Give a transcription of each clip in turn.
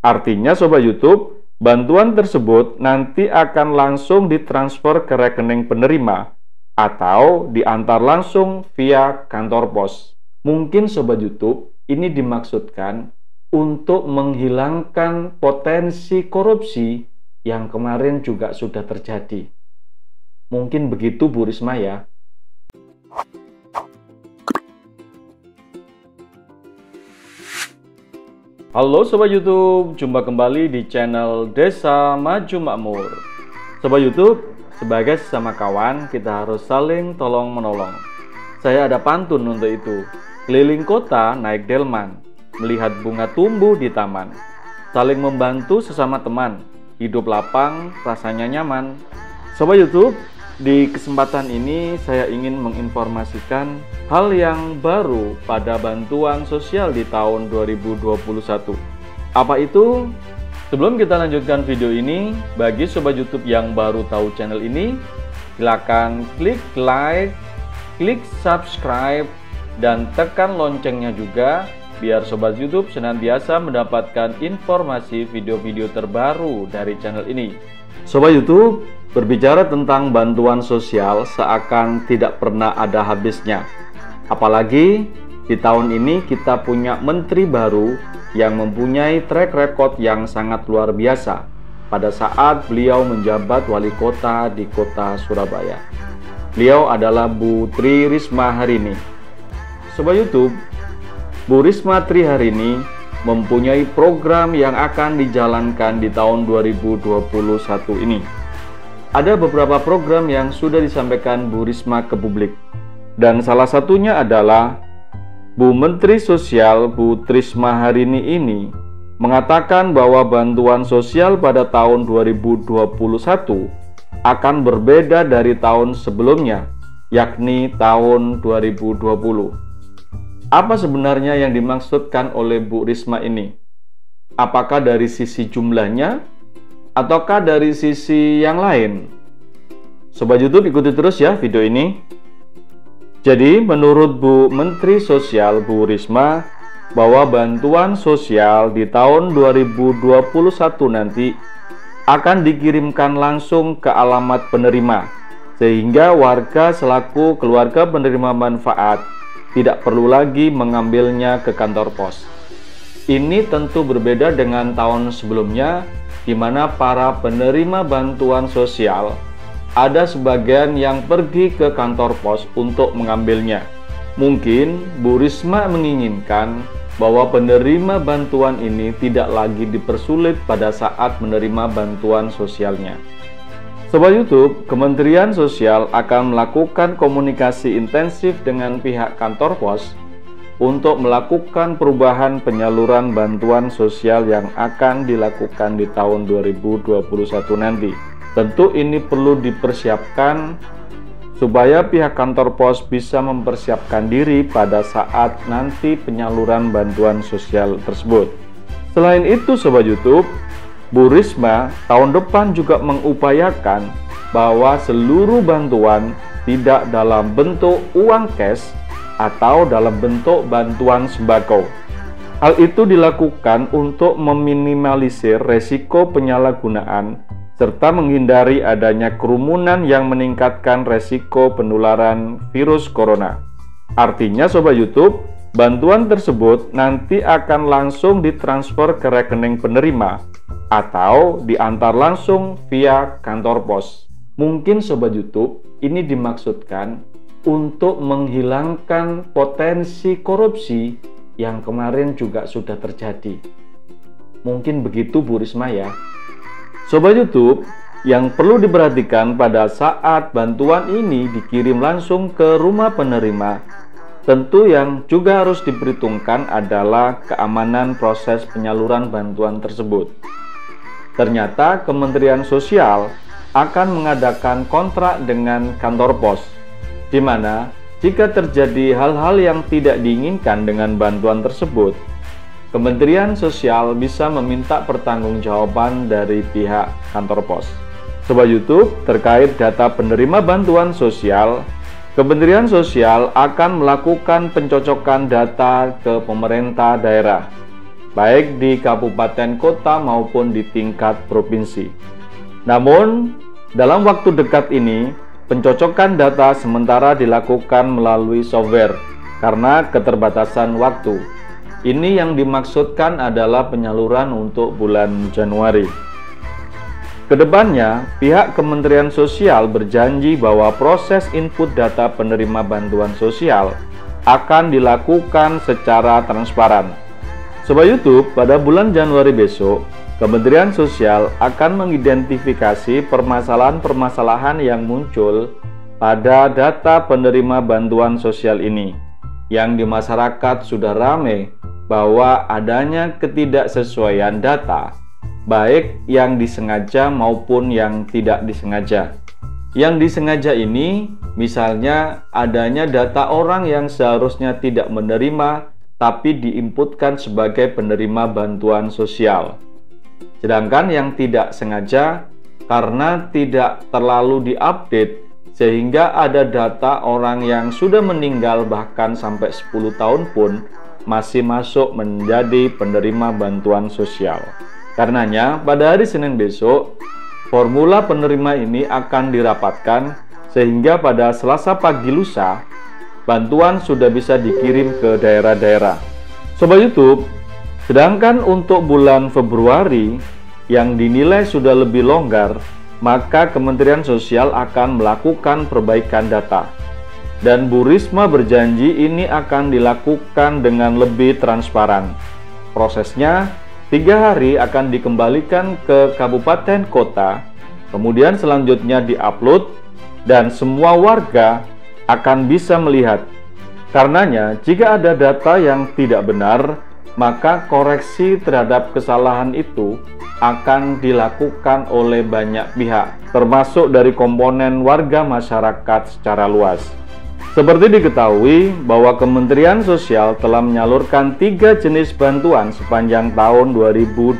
Artinya Sobat YouTube, bantuan tersebut nanti akan langsung ditransfer ke rekening penerima atau diantar langsung via kantor pos. Mungkin Sobat YouTube, ini dimaksudkan untuk menghilangkan potensi korupsi yang kemarin juga sudah terjadi. Mungkin begitu Bu Risma ya. Halo Sobat YouTube, jumpa kembali di channel Desa Maju Makmur. Sobat YouTube, sebagai sesama kawan, kita harus saling tolong-menolong. Saya ada pantun untuk itu. Keliling kota naik delman, melihat bunga tumbuh di taman. Saling membantu sesama teman, hidup lapang, rasanya nyaman. Sobat YouTube, di kesempatan ini saya ingin menginformasikan hal yang baru pada bantuan sosial di tahun 2021. Apa itu? Sebelum kita lanjutkan video ini, bagi Sobat YouTube yang baru tahu channel ini, silakan klik like, klik subscribe, dan tekan loncengnya juga, biar Sobat YouTube senantiasa mendapatkan informasi video-video terbaru dari channel ini. Sobat YouTube, berbicara tentang bantuan sosial seakan tidak pernah ada habisnya. Apalagi di tahun ini kita punya menteri baru yang mempunyai track record yang sangat luar biasa pada saat beliau menjabat wali kota di kota Surabaya. Beliau adalah Bu Tri Risma Harini. Sobat YouTube, Bu Risma Tri Harini mempunyai program yang akan dijalankan di tahun 2021 ini. Ada beberapa program yang sudah disampaikan Bu Risma ke publik, dan salah satunya adalah Bu Menteri Sosial Bu Trisma Harini ini mengatakan bahwa bantuan sosial pada tahun 2021 akan berbeda dari tahun sebelumnya, yakni tahun 2020. Apa sebenarnya yang dimaksudkan oleh Bu Risma ini? Apakah dari sisi jumlahnya ataukah dari sisi yang lain? Sobat YouTube, ikuti terus ya video ini. Jadi menurut Bu Menteri Sosial Bu Risma, bahwa bantuan sosial di tahun 2021 nanti akan dikirimkan langsung ke alamat penerima, sehingga warga selaku keluarga penerima manfaat tidak perlu lagi mengambilnya ke kantor pos. Ini tentu berbeda dengan tahun sebelumnya, di mana para penerima bantuan sosial ada sebagian yang pergi ke kantor pos untuk mengambilnya. Mungkin Bu Risma menginginkan bahwa penerima bantuan ini tidak lagi dipersulit pada saat menerima bantuan sosialnya. Sobat YouTube, Kementerian Sosial akan melakukan komunikasi intensif dengan pihak kantor pos untuk melakukan perubahan penyaluran bantuan sosial yang akan dilakukan di tahun 2021 nanti. Tentu ini perlu dipersiapkan supaya pihak kantor pos bisa mempersiapkan diri pada saat nanti penyaluran bantuan sosial tersebut. Selain itu Sobat YouTube, Bu Risma tahun depan juga mengupayakan bahwa seluruh bantuan tidak dalam bentuk uang cash atau dalam bentuk bantuan sembako. Hal itu dilakukan untuk meminimalisir resiko penyalahgunaan serta menghindari adanya kerumunan yang meningkatkan resiko penularan virus corona. Artinya Sobat YouTube, bantuan tersebut nanti akan langsung ditransfer ke rekening penerima atau diantar langsung via kantor pos. Mungkin Sobat YouTube, ini dimaksudkan untuk menghilangkan potensi korupsi yang kemarin juga sudah terjadi. Mungkin begitu Bu Risma ya. Sobat YouTube, yang perlu diperhatikan pada saat bantuan ini dikirim langsung ke rumah penerima, tentu yang juga harus diperhitungkan adalah keamanan proses penyaluran bantuan tersebut. Ternyata Kementerian Sosial akan mengadakan kontrak dengan kantor pos, di mana jika terjadi hal-hal yang tidak diinginkan dengan bantuan tersebut, Kementerian Sosial bisa meminta pertanggungjawaban dari pihak kantor pos. Sobat YouTube, terkait data penerima bantuan sosial, Kementerian Sosial akan melakukan pencocokan data ke pemerintah daerah. baik di kabupaten kota maupun di tingkat provinsi. Namun, dalam waktu dekat ini, pencocokan data sementara dilakukan melalui software karena keterbatasan waktu. Ini yang dimaksudkan adalah penyaluran untuk bulan Januari. Kedepannya, pihak Kementerian Sosial berjanji bahwa proses input data penerima bantuan sosial akan dilakukan secara transparan. Sobat YouTube, pada bulan Januari besok, Kementerian Sosial akan mengidentifikasi permasalahan-permasalahan yang muncul pada data penerima bantuan sosial ini. Yang di masyarakat sudah ramai bahwa adanya ketidaksesuaian data, baik yang disengaja maupun yang tidak disengaja. Yang disengaja ini misalnya adanya data orang yang seharusnya tidak menerima tapi diinputkan sebagai penerima bantuan sosial. Sedangkan yang tidak sengaja karena tidak terlalu diupdate sehingga ada data orang yang sudah meninggal bahkan sampai 10 tahun pun masih masuk menjadi penerima bantuan sosial. Karenanya pada hari Senin besok formula penerima ini akan dirapatkan sehingga pada Selasa pagi lusa bantuan sudah bisa dikirim ke daerah-daerah. Sobat YouTube, sedangkan untuk bulan Februari yang dinilai sudah lebih longgar, maka Kementerian Sosial akan melakukan perbaikan data. Dan Bu Risma berjanji ini akan dilakukan dengan lebih transparan. Prosesnya 3 hari akan dikembalikan ke kabupaten kota, kemudian selanjutnya diupload dan semua warga akan bisa melihat. Karenanya, jika ada data yang tidak benar, maka koreksi terhadap kesalahan itu akan dilakukan oleh banyak pihak, termasuk dari komponen warga masyarakat secara luas. Seperti diketahui bahwa Kementerian Sosial telah menyalurkan 3 jenis bantuan sepanjang tahun 2020.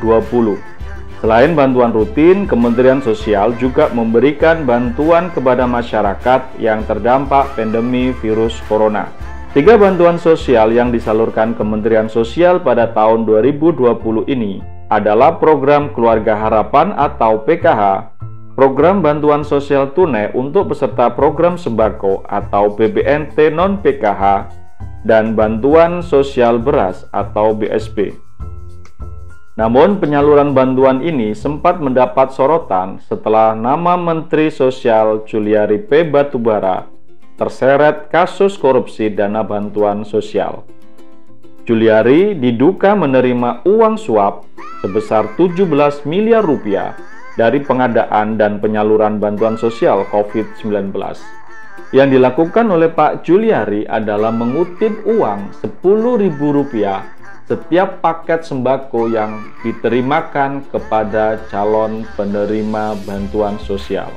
Selain bantuan rutin, Kementerian Sosial juga memberikan bantuan kepada masyarakat yang terdampak pandemi virus corona. 3 bantuan sosial yang disalurkan Kementerian Sosial pada tahun 2020 ini adalah Program Keluarga Harapan atau PKH, Program Bantuan Sosial Tunai untuk peserta Program Sembako atau BBNT non-PKH, dan Bantuan Sosial Beras atau BSB. Namun penyaluran bantuan ini sempat mendapat sorotan setelah nama Menteri Sosial Juliari P. Batubara terseret kasus korupsi dana bantuan sosial. Juliari diduga menerima uang suap sebesar 17 miliar rupiah dari pengadaan dan penyaluran bantuan sosial COVID-19. Yang dilakukan oleh Pak Juliari adalah mengutip uang Rp10.000 setiap paket sembako yang diterimakan kepada calon penerima bantuan sosial.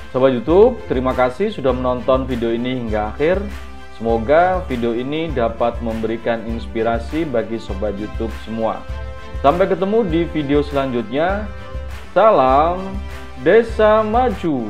Sobat YouTube, terima kasih sudah menonton video ini hingga akhir. Semoga video ini dapat memberikan inspirasi bagi Sobat YouTube semua. Sampai ketemu di video selanjutnya. Salam Desa Maju.